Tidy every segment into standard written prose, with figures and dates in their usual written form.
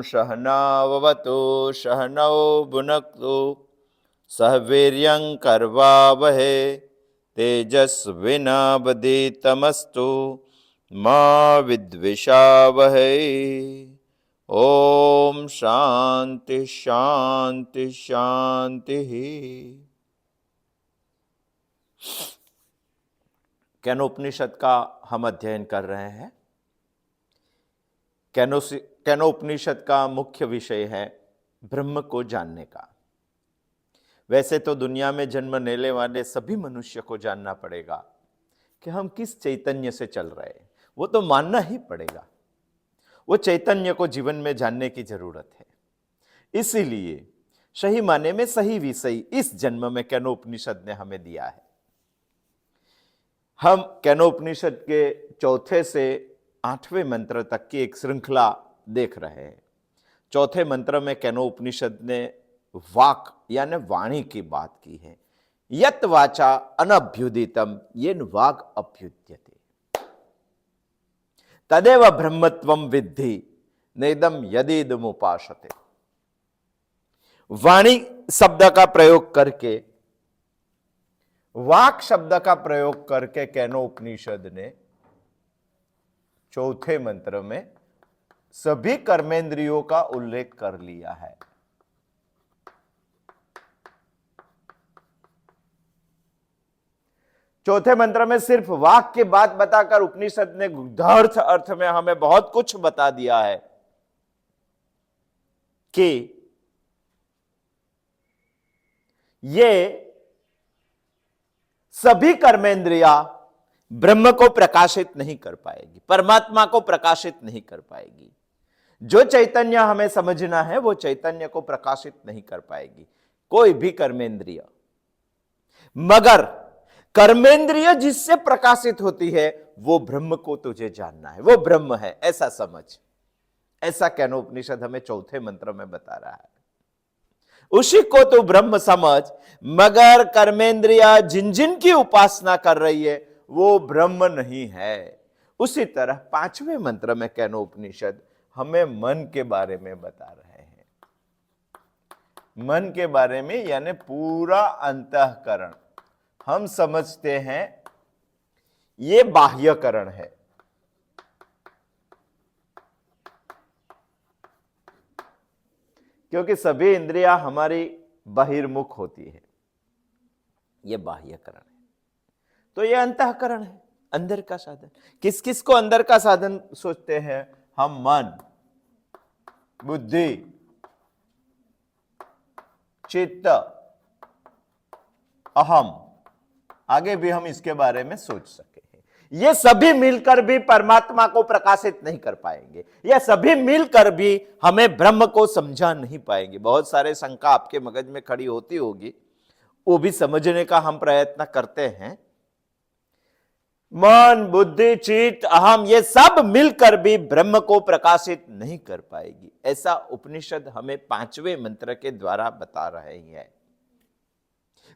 सहनाववतु सहनौ भुनक्तु सह वीर्यं कर्वावहे तेजस्विनावधीतमस्तु मा विद्विषावहे। ओम शांति शांति शांति। केनोपनिषद का हम अध्ययन कर रहे हैं। केनोपनिषद का मुख्य विषय है ब्रह्म को जानने का। वैसे तो दुनिया में जन्म लेने वाले सभी मनुष्य को जानना पड़ेगा कि हम किस चैतन्य से चल रहे हैं, वो तो मानना ही पड़ेगा। वो चैतन्य को जीवन में जानने की जरूरत है। इसीलिए सही माने में सही विषय इस जन्म में केनोपनिषद ने हमें दिया है। हम केनोपनिषद के चौथे से 8वें मंत्र तक की एक श्रृंखला देख रहे हैं। चौथे मंत्र में केनोपनिषद ने वाक यानी वाणी की बात की है। यत वाचा अनभ्युदितम येन वाग अभ्युद्यते तदेव ब्रह्मत्वम विद्धि नेदम यदिदम उपासते। वाणी शब्द का प्रयोग करके, वाक शब्द का प्रयोग करके केनोपनिषद ने चौथे मंत्र में सभी कर्मेंद्रियों का उल्लेख कर लिया है। चौथे मंत्र में सिर्फ वाक की बात बताकर उपनिषद ने गूढ़ार्थ अर्थ में हमें बहुत कुछ बता दिया है कि ये सभी कर्मेंद्रिया ब्रह्म को प्रकाशित नहीं कर पाएगी, परमात्मा को प्रकाशित नहीं कर पाएगी। जो चैतन्य हमें समझना है वो चैतन्य को प्रकाशित नहीं कर पाएगी कोई भी कर्मेंद्रिय। मगर कर्मेंद्रिय जिससे प्रकाशित होती है वो ब्रह्म को तुझे जानना है, वो ब्रह्म है, ऐसा समझ। ऐसा केनोपनिषद हमें चौथे मंत्र में बता रहा है। उसी को तो ब्रह्म समझ, मगर कर्मेंद्रिया जिन जिन की उपासना कर रही है वो ब्रह्म नहीं है। उसी तरह 5वें मंत्र में केनोपनिषद हमें मन के बारे में बता रहे हैं। मन के बारे में यानी पूरा अंतःकरण। हम समझते हैं ये बाह्यकरण है, क्योंकि सभी इंद्रियां हमारी बहिर्मुख होती है। ये बाह्यकरण है, तो ये अंतःकरण है, अंदर का साधन। किस किस को अंदर का साधन सोचते हैं हम? मन, बुद्धि, चित्त, अहम। आगे भी हम इसके बारे में सोच सके हैं। ये सभी मिलकर भी परमात्मा को प्रकाशित नहीं कर पाएंगे। ये सभी मिलकर भी हमें ब्रह्म को समझा नहीं पाएंगे। बहुत सारे शंका आपके मगज में खड़ी होती होगी, वो भी समझने का हम प्रयत्न करते हैं। मन, बुद्धि, चित्त, अहम, ये सब मिलकर भी ब्रह्म को प्रकाशित नहीं कर पाएगी, ऐसा उपनिषद हमें 5वें मंत्र के द्वारा बता रहे हैं।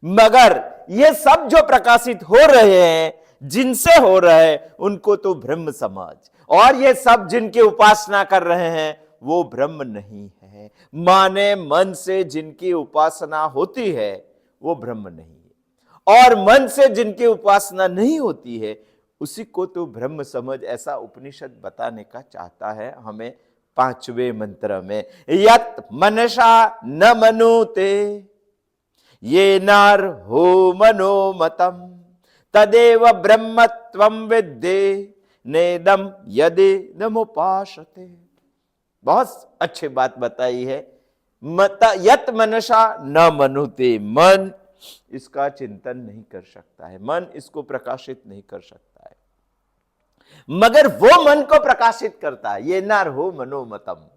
मगर ये सब जो प्रकाशित हो रहे हैं, जिनसे हो रहे हैं, उनको तो ब्रह्म समझ। और ये सब जिनकी उपासना कर रहे हैं वो ब्रह्म नहीं है। माने मन से जिनकी उपासना होती है वो ब्रह्म नहीं है, और मन से जिनकी उपासना नहीं होती है उसी को तो ब्रह्म समझ, ऐसा उपनिषद बताने का चाहता है हमें 5वें मंत्र में। यत मनसा न मनुते ये नार हो मनोमतम तदेव ब्रह्मत्वम विद्धि नेदम यदि नमुपासते। बहुत अच्छी बात बताई है। यत मनसा न मनुते, मन इसका चिंतन नहीं कर सकता है, मन इसको प्रकाशित नहीं कर सकता है, मगर वो मन को प्रकाशित करता है। ये नार हो मनोमतम।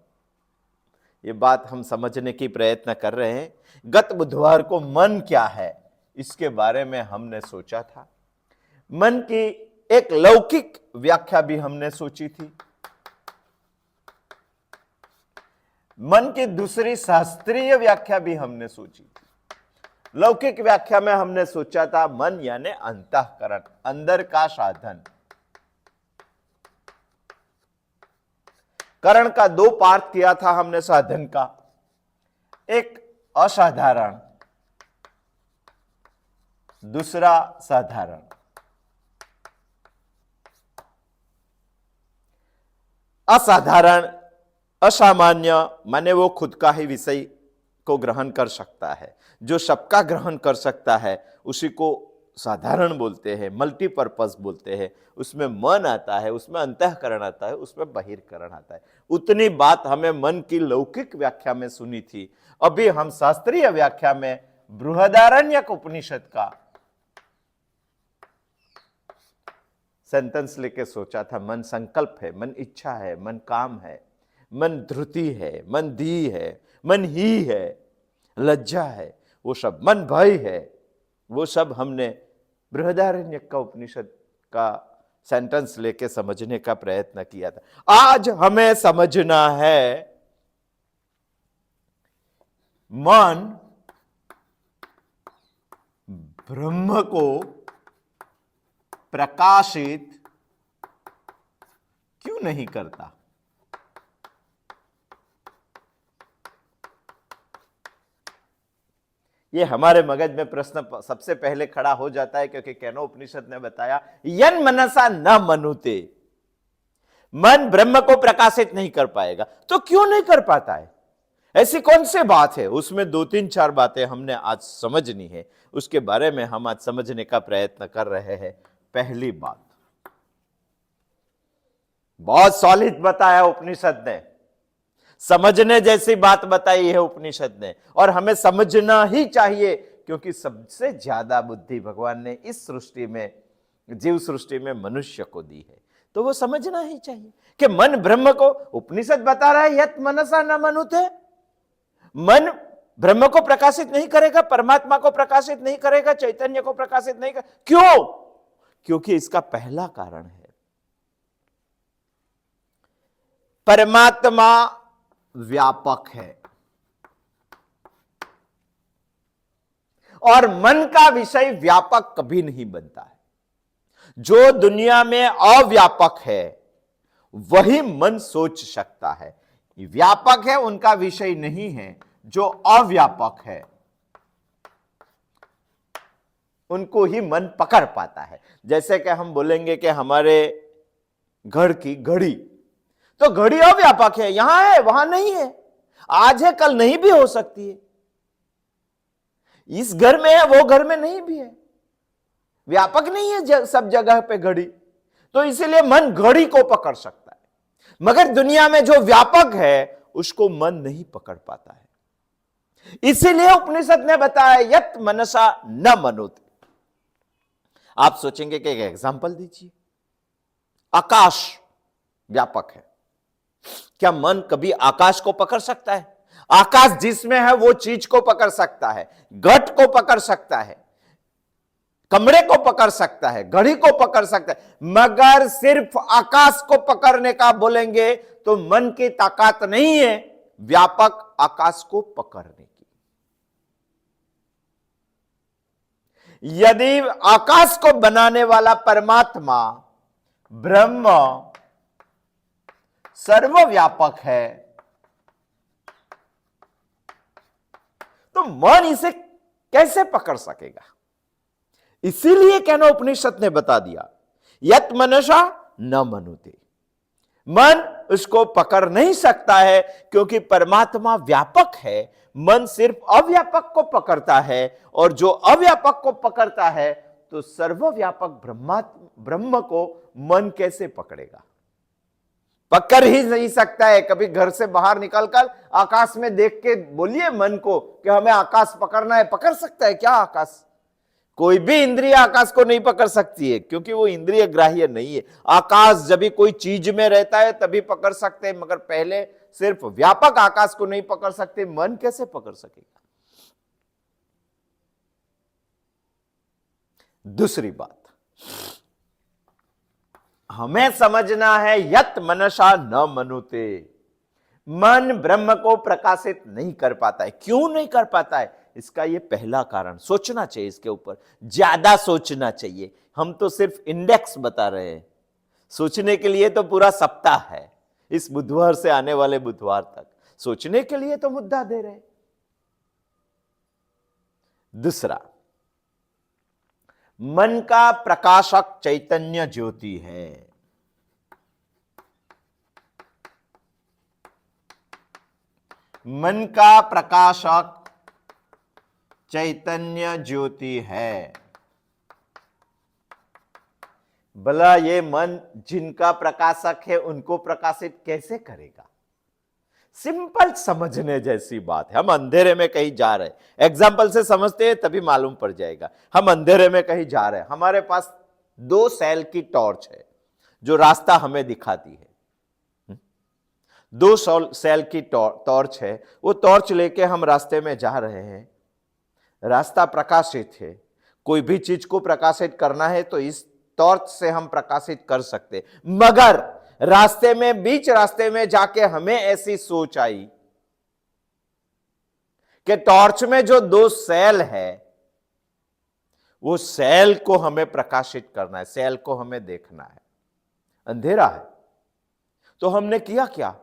ये बात हम समझने की प्रयत्न कर रहे हैं। गत बुधवार को मन क्या है इसके बारे में हमने सोचा था। मन की एक लौकिक व्याख्या भी हमने सोची थी, मन की दूसरी शास्त्रीय व्याख्या भी हमने सोची थी। लौकिक व्याख्या में हमने सोचा था मन यानी अंतःकरण, अंदर का साधन। करण का दो पार्ट किया था हमने साधन का, एक असाधारण, दूसरा साधारण। असाधारण, असामान्य माने वो खुद का ही विषय को ग्रहण कर सकता है, जो सबका ग्रहण कर सकता है उसी को साधारण बोलते हैं, मल्टीपर्पज बोलते हैं। उसमें मन आता है, उसमें अंतःकरण आता है, उसमें बहिर्करण आता है। उतनी बात हमें मन की लौकिक व्याख्या में सुनी थी। अभी हम शास्त्रीय व्याख्या में बृहदारण्यक उपनिषद का सेंटेंस लेके सोचा था। मन संकल्प है, मन इच्छा है, मन काम है, मन धृति है, मन धी है, मन ही है, लज्जा है, वो सब मन भय है, वो सब हमने बृहदारण्यक का उपनिषद का सेंटेंस लेके समझने का प्रयत्न किया था। आज हमें समझना है मन ब्रह्म को प्रकाशित क्यों नहीं करता। ये हमारे मगज में प्रश्न सबसे पहले खड़ा हो जाता है, क्योंकि केनो उपनिषद ने बताया यन मनसा न मनुते, मन ब्रह्म को प्रकाशित नहीं कर पाएगा। तो क्यों नहीं कर पाता है, ऐसी कौन सी बात है? उसमें दो तीन चार बातें हमने आज समझनी है, उसके बारे में हम आज समझने का प्रयत्न कर रहे हैं। पहली बात, बहुत सॉलिड बताया उपनिषद ने, समझने जैसी बात बताई है उपनिषद ने, और हमें समझना ही चाहिए, क्योंकि सबसे ज्यादा बुद्धि भगवान ने इस सृष्टि में, जीव सृष्टि में मनुष्य को दी है। तो वो समझना ही चाहिए कि मन ब्रह्म को, उपनिषद बता रहा है यत मनसा न मनुते, मन ब्रह्म को प्रकाशित नहीं करेगा, परमात्मा को प्रकाशित नहीं करेगा, चैतन्य को प्रकाशित नहीं करेगा। क्यों? क्योंकि इसका पहला कारण है, परमात्मा व्यापक है और मन का विषय व्यापक कभी नहीं बनता है। जो दुनिया में अव्यापक है वही मन सोच सकता है, व्यापक है उनका विषय नहीं है। जो अव्यापक है उनको ही मन पकड़ पाता है। जैसे कि हम बोलेंगे कि हमारे घर की घड़ी, तो घड़ी अव्यापक है, यहां है वहां नहीं है, आज है कल नहीं भी हो सकती है, इस घर में है वो घर में नहीं भी है, व्यापक नहीं है सब जगह पे घड़ी। तो इसीलिए मन घड़ी को पकड़ सकता है, मगर दुनिया में जो व्यापक है उसको मन नहीं पकड़ पाता है। इसीलिए उपनिषद ने बताया यत मनसा न मनोते। आप सोचेंगे कि एक एग्जांपल दीजिए, आकाश व्यापक है, क्या मन कभी आकाश को पकड़ सकता है? आकाश जिसमें है वो चीज को पकड़ सकता है, घट को पकड़ सकता है, कमरे को पकड़ सकता है, घड़ी को पकड़ सकता है, मगर सिर्फ आकाश को पकड़ने का बोलेंगे तो मन की ताकत नहीं है व्यापक आकाश को पकड़ने की। यदि आकाश को बनाने वाला परमात्मा ब्रह्म सर्वव्यापक है तो मन इसे कैसे पकड़ सकेगा? इसीलिए केनो उपनिषद ने बता दिया यत मनसा न मनुते, मन उसको पकड़ नहीं सकता है क्योंकि परमात्मा व्यापक है। मन सिर्फ अव्यापक को पकड़ता है, और जो अव्यापक को पकड़ता है तो सर्वव्यापक ब्रह्म को मन कैसे पकड़ेगा? पकड़ ही नहीं सकता है। कभी घर से बाहर निकलकर आकाश में देख के बोलिए मन को कि हमें आकाश पकड़ना है, पकड़ सकता है क्या आकाश? कोई भी इंद्रिय आकाश को नहीं पकड़ सकती है, क्योंकि वो इंद्रिय ग्राह्य नहीं है। आकाश जब भी कोई चीज में रहता है तभी पकड़ सकते हैं, मगर पहले सिर्फ व्यापक आकाश को नहीं पकड़ सकते, मन कैसे पकड़ सकेगा? दूसरी बात हमें समझना है यत मनसा न मनुते, मन ब्रह्म को प्रकाशित नहीं कर पाता है। क्यों नहीं कर पाता है? इसका ये पहला कारण, सोचना चाहिए इसके ऊपर, ज्यादा सोचना चाहिए। हम तो सिर्फ इंडेक्स बता रहे हैं, सोचने के लिए तो पूरा सप्ताह है, इस बुधवार से आने वाले बुधवार तक सोचने के लिए तो मुद्दा दे रहे। दूसरा, मन का प्रकाशक चैतन्य ज्योति है। मन का प्रकाशक चैतन्य ज्योति है। भला ये मन जिनका प्रकाशक है उनको प्रकाशित कैसे करेगा? सिंपल समझने जैसी बात है। हम अंधेरे में कहीं जा रहे हैं, एग्जाम्पल से समझते हैं तभी मालूम पड़ जाएगा। हम अंधेरे में कहीं जा रहे हैं, हमारे पास 2 सेल की टॉर्च है जो रास्ता हमें दिखाती है। 2 सेल की टॉर्च है, वो टॉर्च लेके हम रास्ते में जा रहे हैं। रास्ता प्रकाशित है, कोई भी चीज को प्रकाशित करना है तो इस टॉर्च से हम प्रकाशित कर सकते। मगर रास्ते में, बीच रास्ते में जाके हमें ऐसी सोच आई कि टॉर्च में जो 2 सेल है वो सेल को हमें प्रकाशित करना है, सेल को हमें देखना है। अंधेरा है तो हमने किया क्या?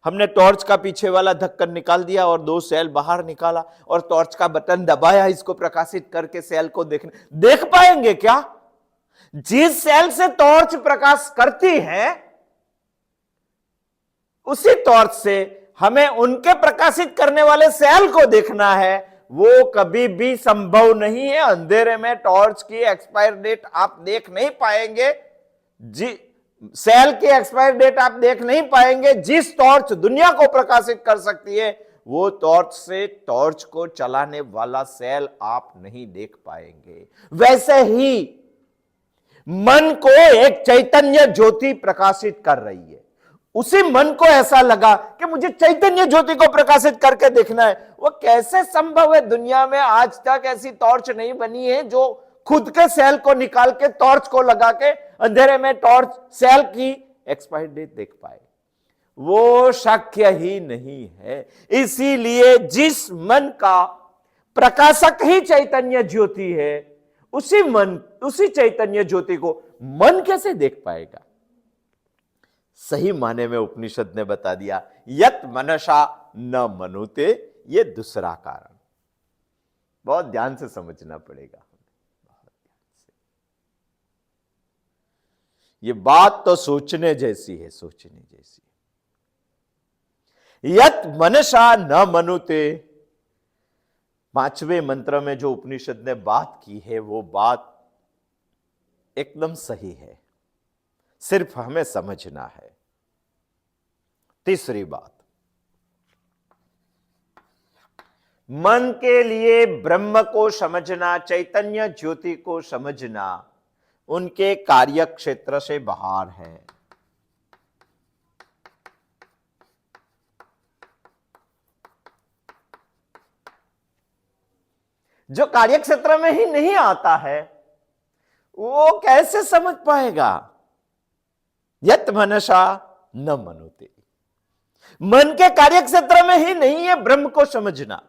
हमने टॉर्च का पीछे वाला ढक्कन निकाल दिया और 2 सेल बाहर निकाला और टॉर्च का बटन दबाया, इसको प्रकाशित करके सेल को देख पाएंगे क्या? जिस सेल से टॉर्च प्रकाश करती है उसी टॉर्च से हमें उनके प्रकाशित करने वाले सेल को देखना है। वो कभी भी संभव नहीं है। अंधेरे में टॉर्च की एक्सपायर डेट आप देख नहीं पाएंगे, सेल की एक्सपायर डेट आप देख नहीं पाएंगे। जिस टॉर्च दुनिया को प्रकाशित कर सकती है वो टॉर्च से टॉर्च को चलाने वाला सेल आप नहीं देख पाएंगे। वैसे ही मन को एक चैतन्य ज्योति प्रकाशित कर रही है। उसी मन को ऐसा लगा कि मुझे चैतन्य ज्योति को प्रकाशित करके देखना है। वो कैसे संभव है? दुनिया में आज तक ऐसी टॉर्च नहीं बनी है जो खुद के सेल को निकाल के टॉर्च को लगा के अंधेरे में टॉर्च सेल की एक्सपायरी डेट देख पाए। वो शक्य ही नहीं है। इसीलिए जिस मन का प्रकाशक ही चैतन्य ज्योति है, उसी चैतन्य ज्योति को मन कैसे देख पाएगा? सही माने में उपनिषद ने बता दिया, यत मनसा न मनुते। ये दूसरा कारण बहुत ध्यान से समझना पड़ेगा। बहुत ध्यान से, ये बात तो सोचने जैसी है, सोचने जैसी। यत मनसा न मनुते, 5वें मंत्र में जो उपनिषद ने बात की है वो बात एकदम सही है, सिर्फ हमें समझना है। तीसरी बात, मन के लिए ब्रह्म को समझना, चैतन्य ज्योति को समझना उनके कार्य क्षेत्र से बाहर है। जो कार्य क्षेत्र में ही नहीं आता है वो कैसे समझ पाएगा? यत मनसा न मनुते, मन के कार्य क्षेत्र में ही नहीं है ब्रह्म को समझना।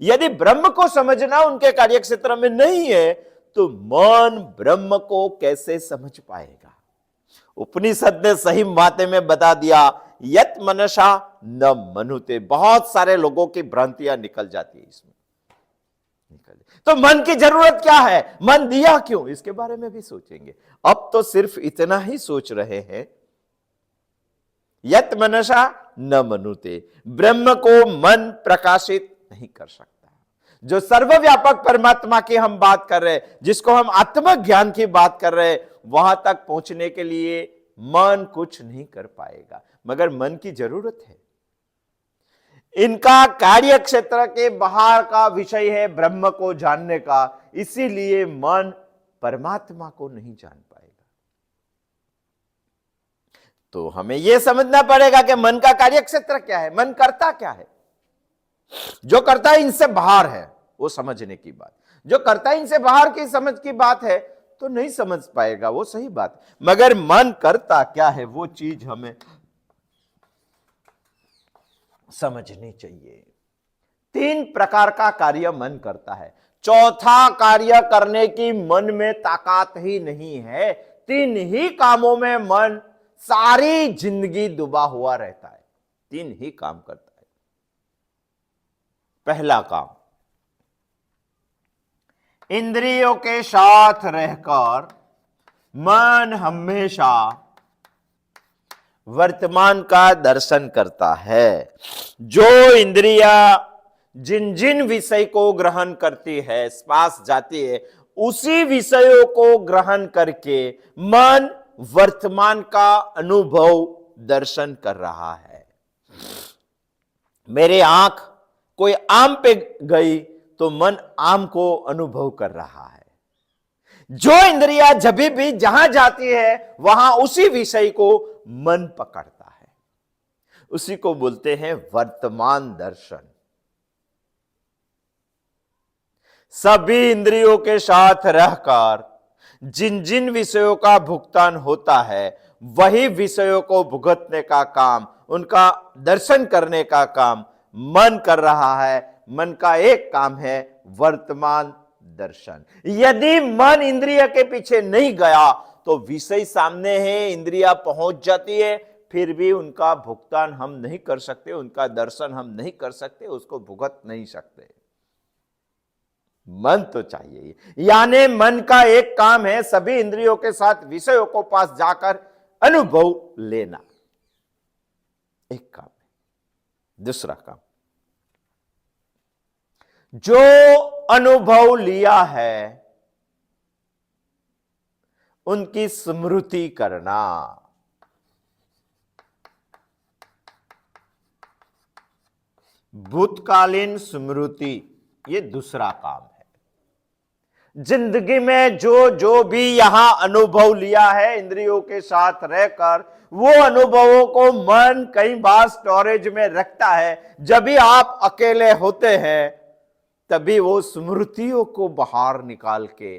यदि ब्रह्म को समझना उनके कार्य क्षेत्र में नहीं है तो मन ब्रह्म को कैसे समझ पाएगा? उपनिषद ने सही माते में बता दिया, यत मनसा न मनुते। बहुत सारे लोगों की भ्रांतियां निकल जाती है इसमें। तो मन की जरूरत क्या है? मन दिया क्यों? इसके बारे में भी सोचेंगे। अब तो सिर्फ इतना ही सोच रहे हैं, यत मनसा न मनुते, ब्रह्म को मन प्रकाशित नहीं कर सकता। जो सर्वव्यापक परमात्मा की हम बात कर रहे हैं, जिसको हम आत्मज्ञान की बात कर रहे हैं, वहां तक पहुंचने के लिए मन कुछ नहीं कर पाएगा। मगर मन की जरूरत है। इनका कार्य क्षेत्र के बाहर का विषय है ब्रह्म को जानने का, इसीलिए मन परमात्मा को नहीं जान पाएगा। तो हमें यह समझना पड़ेगा कि मन का कार्य क्षेत्र क्या है, मन करता क्या है। जो करता है इनसे बाहर है, वो समझने की बात। जो करता है इनसे बाहर की समझ की बात है तो नहीं समझ पाएगा, वो सही बात। मगर मन करता क्या है वो चीज हमें समझनी चाहिए। 3 प्रकार का कार्य मन करता है। चौथा कार्य करने की मन में ताकत ही नहीं है। 3 ही कामों में मन सारी जिंदगी डूबा हुआ रहता है। 3 ही काम करता है। पहला काम, इंद्रियों के साथ रहकर मन हमेशा वर्तमान का दर्शन करता है। जो इंद्रिया जिन जिन विषय को ग्रहण करती है, पास जाती है, उसी विषयों को ग्रहण करके मन वर्तमान का अनुभव दर्शन कर रहा है। मेरे आंख कोई आम पे गई तो मन आम को अनुभव कर रहा है। जो इंद्रिया जब भी जहां जाती है वहां उसी विषय को मन पकड़ता है। उसी को बोलते हैं वर्तमान दर्शन। सभी इंद्रियों के साथ रहकर जिन जिन विषयों का भुगतान होता है, वही विषयों को भुगतने का काम, उनका दर्शन करने का काम मन कर रहा है। मन का एक काम है वर्तमान दर्शन। यदि मन इंद्रिय के पीछे नहीं गया तो विषय सामने है, इंद्रिया पहुंच जाती है, फिर भी उनका भुगतान हम नहीं कर सकते, उनका दर्शन हम नहीं कर सकते, उसको भुगत नहीं सकते। मन तो चाहिए। यानी मन का एक काम है सभी इंद्रियों के साथ विषयों को पास जाकर अनुभव लेना, एक काम है। दूसरा काम, जो अनुभव लिया है उनकी स्मृति करना। भूतकालीन स्मृति, ये दूसरा काम है। जिंदगी में जो भी यहां अनुभव लिया है इंद्रियों के साथ रहकर, वो अनुभवों को मन कई बार स्टोरेज में रखता है। जब भी आप अकेले होते हैं तभी वो स्मृतियों को बाहर निकाल के,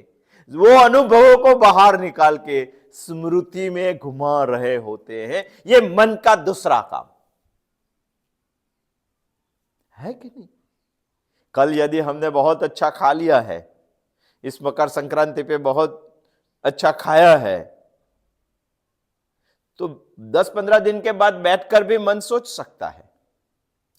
वो अनुभवों को बाहर निकाल के स्मृति में घुमा रहे होते हैं। ये मन का दूसरा काम है कि नहीं? कल यदि हमने बहुत अच्छा खा लिया है, इस मकर संक्रांति पे बहुत अच्छा खाया है, तो 10-15 दिन के बाद बैठकर भी मन सोच सकता है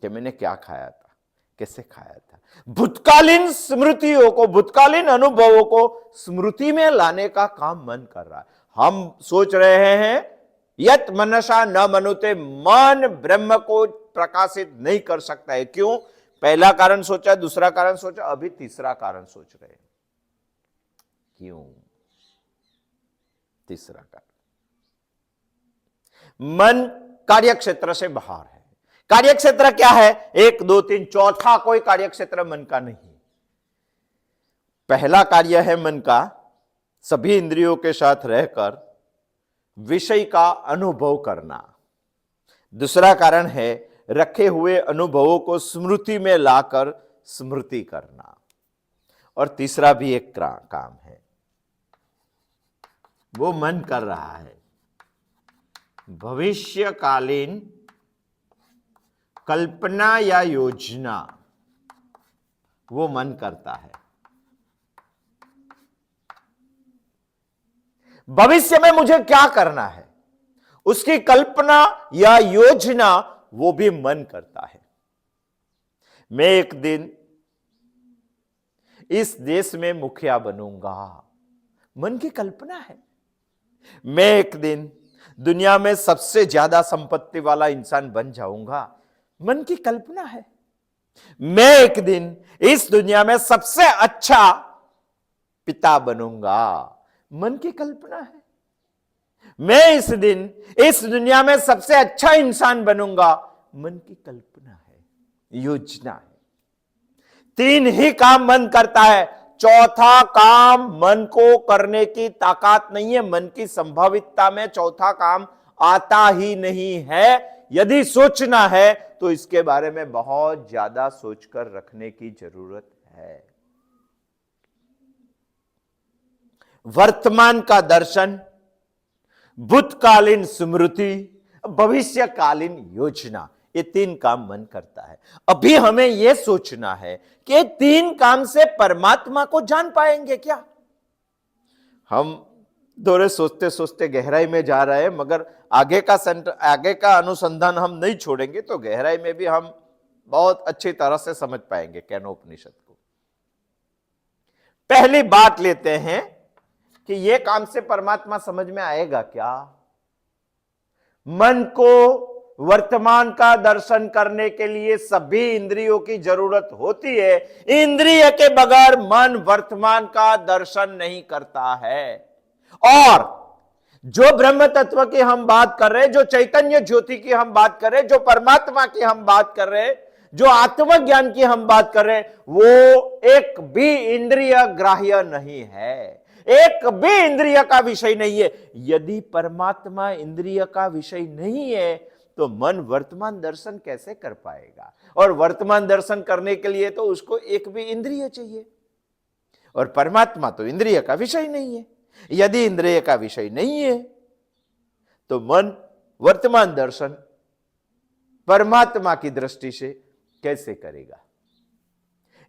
कि मैंने क्या खाया था, कैसे खाया था। भूतकालीन स्मृतियों को, भूतकालीन अनुभवों को स्मृति में लाने का काम मन कर रहा है। हम सोच रहे हैं यत मनसा न मनुते, मन ब्रह्म को प्रकाशित नहीं कर सकता है। क्यों? पहला कारण सोचा, दूसरा कारण सोचा, अभी तीसरा कारण सोच रहे हैं। क्यों? तीसरा कारण, मन कार्यक्षेत्र से बाहर है। कार्यक्षेत्र क्या है? 1, 2, 3, चौथा कोई कार्यक्षेत्र मन का नहीं। पहला कार्य है मन का सभी इंद्रियों के साथ रहकर विषय का अनुभव करना। दूसरा कारण है रखे हुए अनुभवों को स्मृति में लाकर स्मृति करना। और तीसरा भी एक काम है, वो मन कर रहा है भविष्यकालीन कल्पना या योजना, वो मन करता है। भविष्य में मुझे क्या करना है, उसकी कल्पना या योजना वो भी मन करता है। मैं एक दिन इस देश में मुखिया बनूंगा, मन की कल्पना है। मैं एक दिन दुनिया में सबसे ज्यादा संपत्ति वाला इंसान बन जाऊंगा, मन की कल्पना है। मैं एक दिन इस दुनिया में सबसे अच्छा पिता बनूंगा, मन की कल्पना है। मैं इस दिन इस दुनिया में सबसे अच्छा इंसान बनूंगा, मन की कल्पना है, योजना है। 3 ही काम मन करता है, चौथा काम मन को करने की ताकत नहीं है। मन की संभावितता में चौथा काम आता ही नहीं है। यदि सोचना है तो इसके बारे में बहुत ज्यादा सोचकर रखने की जरूरत है। वर्तमान का दर्शन, भूतकालीन स्मृति, भविष्यकालीन योजना, ये 3 काम मन करता है। अभी हमें यह सोचना है कि 3 काम से परमात्मा को जान पाएंगे क्या? हम थोड़े सोचते सोचते गहराई में जा रहे हैं, मगर आगे का अनुसंधान हम नहीं छोड़ेंगे तो गहराई में भी हम बहुत अच्छी तरह से समझ पाएंगे केनोपनिषद को। पहली बात लेते हैं कि यह काम से परमात्मा समझ में आएगा क्या? मन को वर्तमान का दर्शन करने के लिए सभी इंद्रियों की जरूरत होती है। इंद्रिय के बगैर मन वर्तमान का दर्शन नहीं करता है। और जो ब्रह्म तत्व की हम बात कर रहे हैं, जो चैतन्य ज्योति की हम बात कर रहे हैं, जो परमात्मा की हम बात कर रहे हैं, जो आत्मज्ञान की हम बात कर रहे हैं, वो एक भी इंद्रिय ग्राह्य नहीं है, एक भी इंद्रिय का विषय नहीं है। यदि परमात्मा इंद्रिय का विषय नहीं है तो मन वर्तमान दर्शन कैसे कर पाएगा? और वर्तमान दर्शन करने के लिए तो उसको एक भी इंद्रिय चाहिए, और परमात्मा तो इंद्रिय का विषय नहीं है। यदि इंद्रिय का विषय नहीं है तो मन वर्तमान दर्शन परमात्मा की दृष्टि से कैसे करेगा?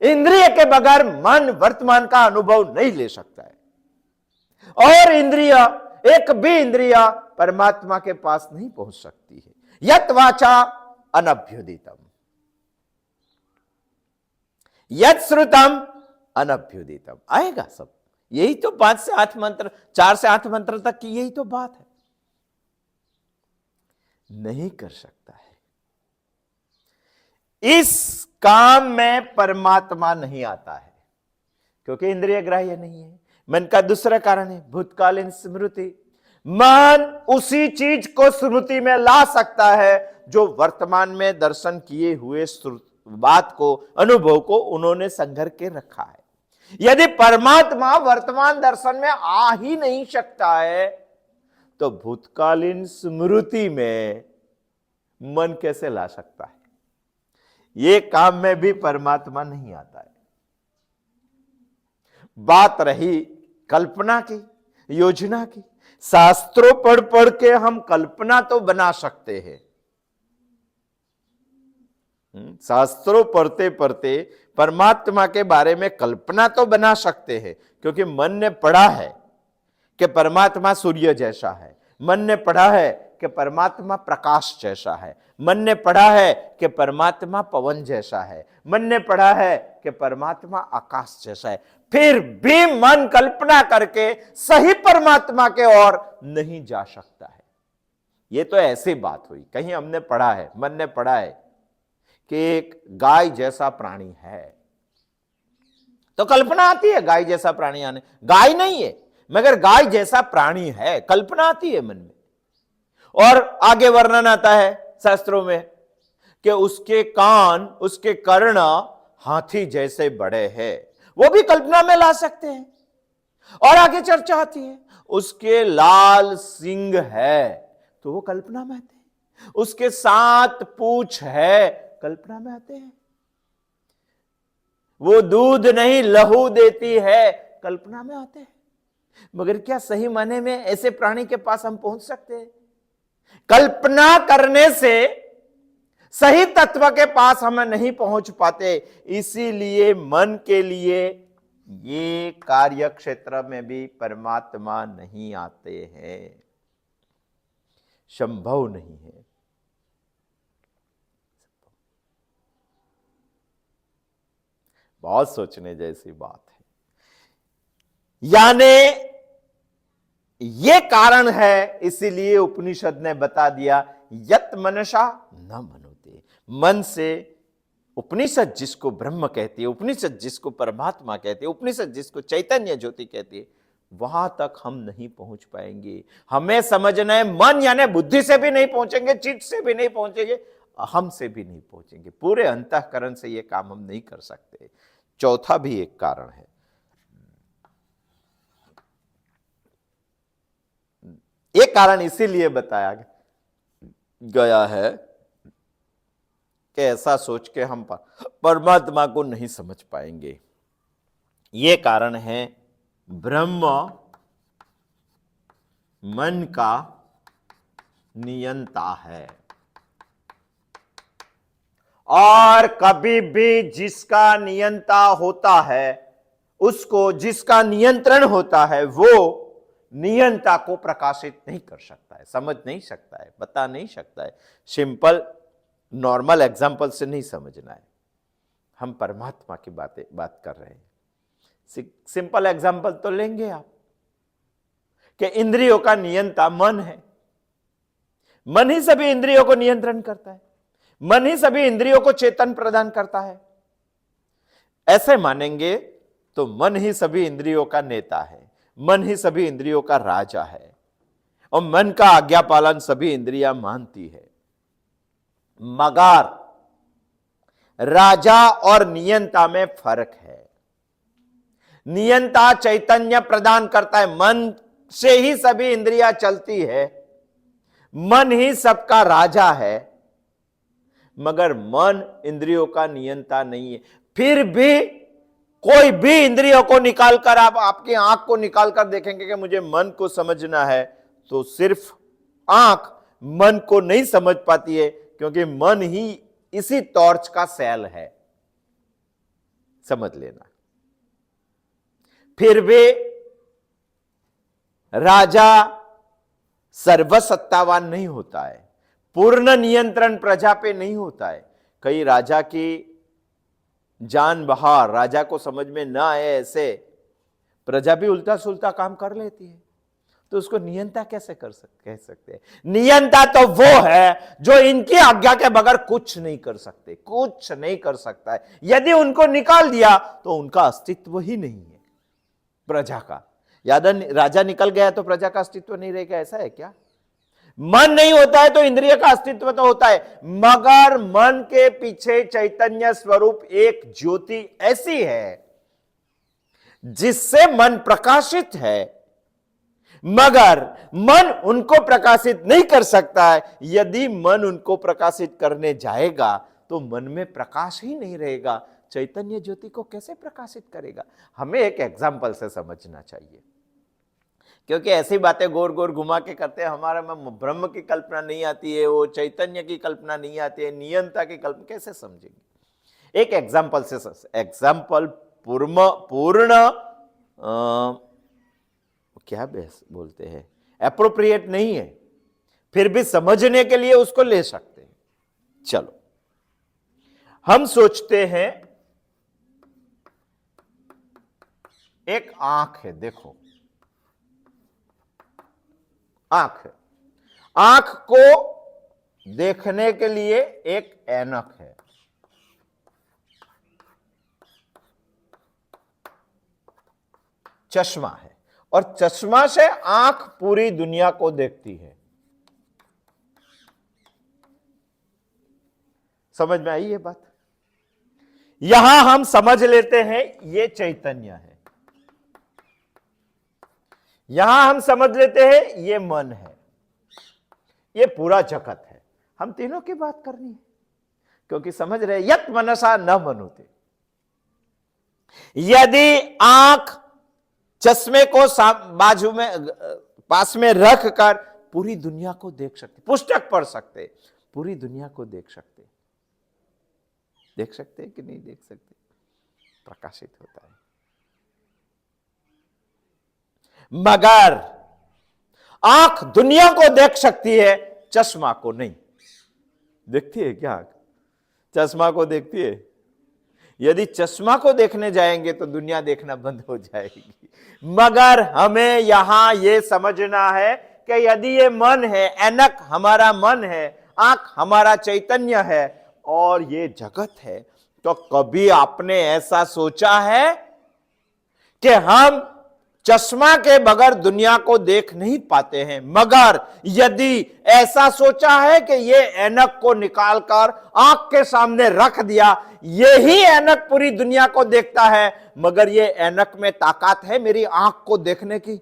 इंद्रिय के बगैर मन वर्तमान का अनुभव नहीं ले सकता है, और इंद्रिय, एक भी इंद्रिय परमात्मा के पास नहीं पहुंच सकती है। यत वाचा अनभ्युदितम, यत श्रुतम अनभ्युदितम। आएगा सब। यही तो 5 से 8 मंत्र, 4 से 8 मंत्र तक की यही तो बात है। नहीं कर सकता है। इस काम में परमात्मा नहीं आता है क्योंकि इंद्रिय ग्राह्य नहीं है। मन का दूसरा कारण है भूतकालीन स्मृति। मन उसी चीज को स्मृति में ला सकता है जो वर्तमान में दर्शन किए हुए बात को, अनुभव को उन्होंने संघर के रखा है। यदि परमात्मा वर्तमान दर्शन में आ ही नहीं सकता है तो भूतकालीन स्मृति में मन कैसे ला सकता है? ये काम में भी परमात्मा नहीं आता है। बात रही कल्पना की, योजना की। शास्त्रों पढ़ पढ़ के हम कल्पना तो बना सकते हैं। शास्त्रों पढ़ते पढ़ते परमात्मा के बारे में कल्पना तो बना सकते हैं, क्योंकि मन ने पढ़ा है कि परमात्मा सूर्य जैसा है, मन ने पढ़ा है कि परमात्मा प्रकाश जैसा है, मन ने पढ़ा है कि परमात्मा पवन जैसा है, मन ने पढ़ा है कि परमात्मा आकाश जैसा है। फिर भी मन कल्पना करके सही परमात्मा के ओर नहीं जा सकता है। यह तो ऐसी बात हुई, कहीं हमने पढ़ा है, मन ने पढ़ा है कि एक गाय जैसा प्राणी है, तो कल्पना आती है गाय जैसा प्राणी आने। गाय नहीं है मगर गाय जैसा प्राणी है, कल्पना आती है मन में। और आगे वर्णन आता है शास्त्रों में कि उसके कान, उसके कर्ण हाथी जैसे बड़े हैं, वो भी कल्पना में ला सकते हैं। और आगे चर्चा आती है उसके लाल सिंह है, तो वो कल्पना में आते हैं। उसके 7 पूंछ है, कल्पना में आते हैं। वो दूध नहीं लहू देती है, कल्पना में आते हैं। मगर क्या सही माने में ऐसे प्राणी के पास हम पहुंच सकते हैं? कल्पना करने से सही तत्व के पास हम नहीं पहुंच पाते। इसीलिए मन के लिए ये कार्य क्षेत्र में भी परमात्मा नहीं आते हैं, संभव नहीं है। बहुत सोचने जैसी बात है। यानी ये कारण है, इसीलिए उपनिषद ने बता दिया यत मनसा न मनोते। मन से उपनिषद जिसको ब्रह्म कहती है, उपनिषद जिसको परमात्मा कहती है, उपनिषद जिसको चैतन्य ज्योति कहती है, वहां तक हम नहीं पहुंच पाएंगे। हमें समझना है मन यानी बुद्धि से भी नहीं पहुंचेंगे, चित्त से भी नहीं पहुंचेंगे, अहम से भी नहीं पहुंचेंगे। पूरे अंतःकरण से यह काम हम नहीं कर सकते। चौथा भी एक कारण है। एक कारण इसीलिए बताया गया है कि ऐसा सोच के हम परमात्मा को नहीं समझ पाएंगे। ये कारण है ब्रह्म मन का नियंता है, और कभी भी जिसका नियंता होता है, उसको जिसका नियंत्रण होता है, वो नियंता को प्रकाशित नहीं कर सकता है, समझ नहीं सकता है, बता नहीं सकता है। सिंपल नॉर्मल एग्जाम्पल से नहीं समझना है, हम परमात्मा की बात कर रहे हैं। सिंपल एग्जाम्पल तो लेंगे आप कि इंद्रियों का नियंता मन है, मन ही सभी इंद्रियों को नियंत्रण करता है, मन ही सभी इंद्रियों को चेतन प्रदान करता है। ऐसे मानेंगे तो मन ही सभी इंद्रियों का नेता है, मन ही सभी इंद्रियों का राजा है, और मन का आज्ञा पालन सभी इंद्रियां मानती है। मगर राजा और नियंता में फर्क है। नियंता चैतन्य प्रदान करता है, मन से ही सभी इंद्रियां चलती है, मन ही सबका राजा है, मगर मन इंद्रियों का नियंता नहीं है। फिर भी कोई भी इंद्रियों को निकालकर आप आपकी आंख को निकालकर देखेंगे कि मुझे मन को समझना है, तो सिर्फ आंख मन को नहीं समझ पाती है, क्योंकि मन ही इसी टॉर्च का सेल है, समझ लेना। फिर भी राजा सर्वसत्तावान नहीं होता है, पूर्ण नियंत्रण प्रजा पे नहीं होता है। कई राजा की जान बहार, राजा को समझ में ना आए ऐसे प्रजा भी उल्टा सुल्टा काम कर लेती है, तो उसको नियंता कैसे कह सकते हैं? नियंता तो वो है जो इनकी आज्ञा के बगैर कुछ नहीं कर सकते, कुछ नहीं कर सकता है। यदि उनको निकाल दिया तो उनका अस्तित्व ही नहीं है प्रजा का। याद राजा निकल गया तो प्रजा का अस्तित्व नहीं रहेगा, ऐसा है क्या? मन नहीं होता है तो इंद्रिय का अस्तित्व तो होता है, मगर मन के पीछे चैतन्य स्वरूप एक ज्योति ऐसी है जिससे मन प्रकाशित है, मगर मन उनको प्रकाशित नहीं कर सकता है। यदि मन उनको प्रकाशित करने जाएगा तो मन में प्रकाश ही नहीं रहेगा, चैतन्य ज्योति को कैसे प्रकाशित करेगा? हमें एक एग्जाम्पल से समझना चाहिए, क्योंकि ऐसी बातें गोर गोर घुमा के करते हैं, हमारा में ब्रह्म की कल्पना नहीं आती है, वो चैतन्य की कल्पना नहीं आती है, नियंता की कल्पना कैसे समझेंगे? एक एग्जाम्पल से, एग्जाम्पल पूर्ण क्या बोलते हैं, एप्रोप्रिएट नहीं है, फिर भी समझने के लिए उसको ले सकते हैं। चलो हम सोचते हैं एक आंख है, देखो आंख है, आंख को देखने के लिए एक ऐनक है, चश्मा है, और चश्मा से आंख पूरी दुनिया को देखती है। समझ में आई ये बात? यहां हम समझ लेते हैं ये चैतन्य है, यहां हम समझ लेते हैं ये मन है, ये पूरा जगत है। हम तीनों की बात करनी है, क्योंकि समझ रहे यत मनसा न मनुते। यदि आंख चश्मे को बाजू में पास में रख कर पूरी दुनिया को देख सकते, पुस्तक पढ़ सकते, पूरी दुनिया को देख सकते कि नहीं देख सकते? प्रकाशित होता है। मगर आंख दुनिया को देख सकती है, चश्मा को नहीं देखती है क्या? आंख चश्मा को देखती है? यदि चश्मा को देखने जाएंगे तो दुनिया देखना बंद हो जाएगी। मगर हमें यहां यह समझना है कि यदि ये मन है, ऐनक हमारा मन है, आंख हमारा चैतन्य है और ये जगत है, तो कभी आपने ऐसा सोचा है कि हम चश्मा के बगैर दुनिया को देख नहीं पाते हैं? मगर यदि ऐसा सोचा है कि ये ऐनक को निकालकर आंख के सामने रख दिया, यही ऐनक पूरी दुनिया को देखता है, मगर ये ऐनक में ताकत है मेरी आंख को देखने की?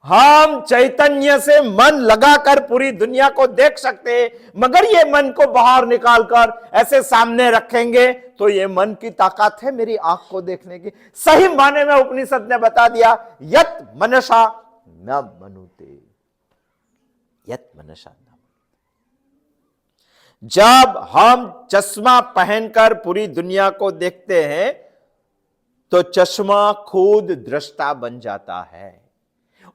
हम चैतन्य से मन लगाकर पूरी दुनिया को देख सकते हैं, मगर ये मन को बाहर निकालकर ऐसे सामने रखेंगे तो ये मन की ताकत है मेरी आंख को देखने की। सही माने में उपनिषद ने बता दिया, यत मनसा न मनुते, यत मनसा न। जब हम चश्मा पहनकर पूरी दुनिया को देखते हैं तो चश्मा खुद दृष्टा बन जाता है।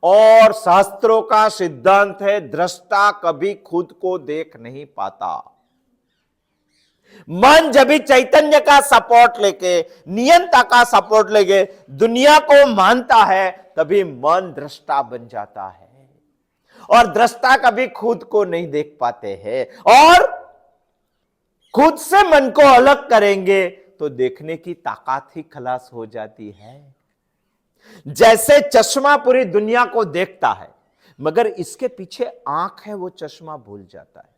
और शास्त्रों का सिद्धांत है, दृष्टा कभी खुद को देख नहीं पाता। मन जब भी चैतन्य का सपोर्ट लेके, नियंता का सपोर्ट लेके दुनिया को मानता है, तभी मन दृष्टा बन जाता है। और दृष्टा कभी खुद को नहीं देख पाते हैं, और खुद से मन को अलग करेंगे तो देखने की ताकत ही खलास हो जाती है। जैसे चश्मा पूरी दुनिया को देखता है, मगर इसके पीछे आंख है, वो चश्मा भूल जाता है।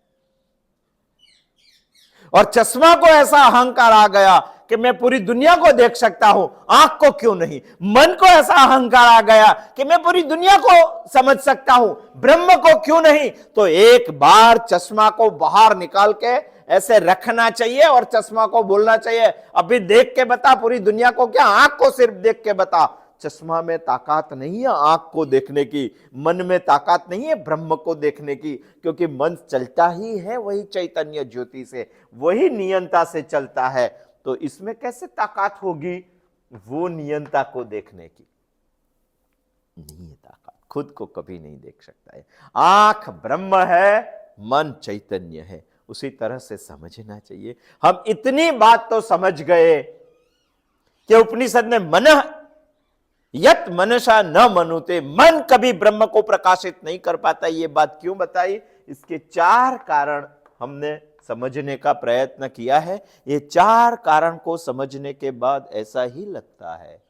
और चश्मा को ऐसा अहंकार आ गया कि मैं पूरी दुनिया को देख सकता हूं, आंख को क्यों नहीं। मन को ऐसा अहंकार आ गया कि मैं पूरी दुनिया को समझ सकता हूं, ब्रह्म को क्यों नहीं। तो एक बार चश्मा को बाहर निकाल के ऐसे रखना चाहिए और चश्मा को बोलना चाहिए, अभी देख के बता पूरी दुनिया को, क्या आंख को सिर्फ देख के बता। चश्मा में ताकत नहीं है आंख को देखने की, मन में ताकत नहीं है ब्रह्म को देखने की, क्योंकि मन चलता ही है वही चैतन्य ज्योति से, वही नियंता से चलता है। तो इसमें कैसे ताकत होगी वो नियंता को देखने की? नहीं है ताकत, खुद को कभी नहीं देख सकता है। आंख ब्रह्म है, मन चैतन्य है, उसी तरह से समझना चाहिए। हम इतनी बात तो समझ गए कि उपनिषद ने मन यत मनसा न मनुते, मन कभी ब्रह्म को प्रकाशित नहीं कर पाता। ये बात क्यों बताई? इसके 4 कारण हमने समझने का प्रयत्न किया है। ये 4 कारण को समझने के बाद ऐसा ही लगता है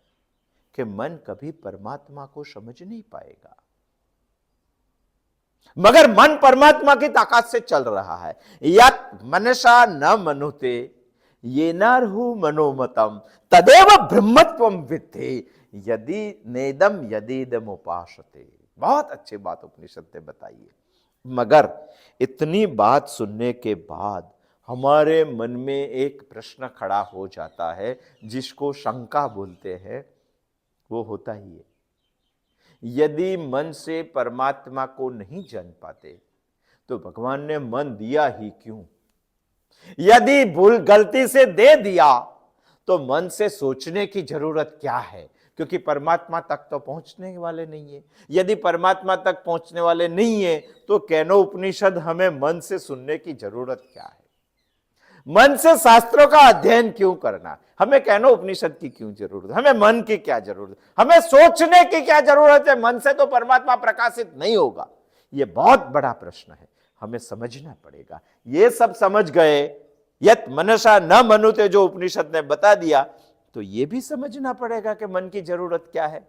कि मन कभी परमात्मा को समझ नहीं पाएगा, मगर मन परमात्मा की ताकत से चल रहा है। यत मनसा न मनुते ये नरहु मनोमतम तदेव ब्रह्मत्वम विद्धि यदि नेदम यदीदम उपासते। बहुत अच्छी बात उपनिषद ने बताई है। मगर इतनी बात सुनने के बाद हमारे मन में एक प्रश्न खड़ा हो जाता है, जिसको शंका बोलते हैं। वो होता ही है, यदि मन से परमात्मा को नहीं जान पाते तो भगवान ने मन दिया ही क्यों? यदि भूल गलती से दे दिया तो मन से सोचने की जरूरत क्या है? क्योंकि परमात्मा तक तो पहुंचने वाले नहीं है। यदि परमात्मा तक पहुंचने वाले नहीं है तो केनो उपनिषद हमें मन से सुनने की जरूरत क्या है? मन से शास्त्रों का अध्ययन क्यों करना? हमें केनो उपनिषद की क्यों जरूरत? हमें मन की क्या जरूरत? हमें सोचने की क्या जरूरत है? मन से तो परमात्मा प्रकाशित नहीं होगा। यह बहुत बड़ा प्रश्न है, हमें समझना पड़ेगा। ये सब समझ गए, यत मनसा न मनुते जो उपनिषद ने बता दिया, तो ये भी समझना पड़ेगा कि मन की जरूरत क्या है।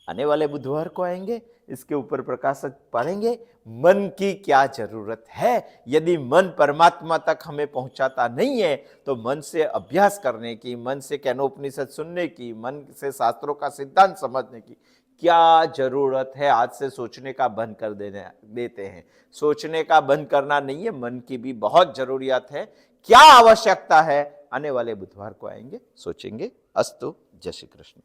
आने वाले बुधवार को आएंगे, इसके ऊपर प्रकाश पढ़ेंगे मन की क्या जरूरत है। यदि मन परमात्मा तक हमें पहुंचाता नहीं है तो मन से अभ्यास करने की, मन से केनोपनिषद सुनने की, मन से शास्त्रों का सिद्धांत समझने की क्या जरूरत है। आज से सोचने का बंद कर देते हैं। सोचने का बंद करना नहीं है, मन की भी बहुत जरूरियत है। क्या आवश्यकता है? आने वाले बुधवार को आएंगे, सोचेंगे। अस्तु, जय श्री कृष्ण।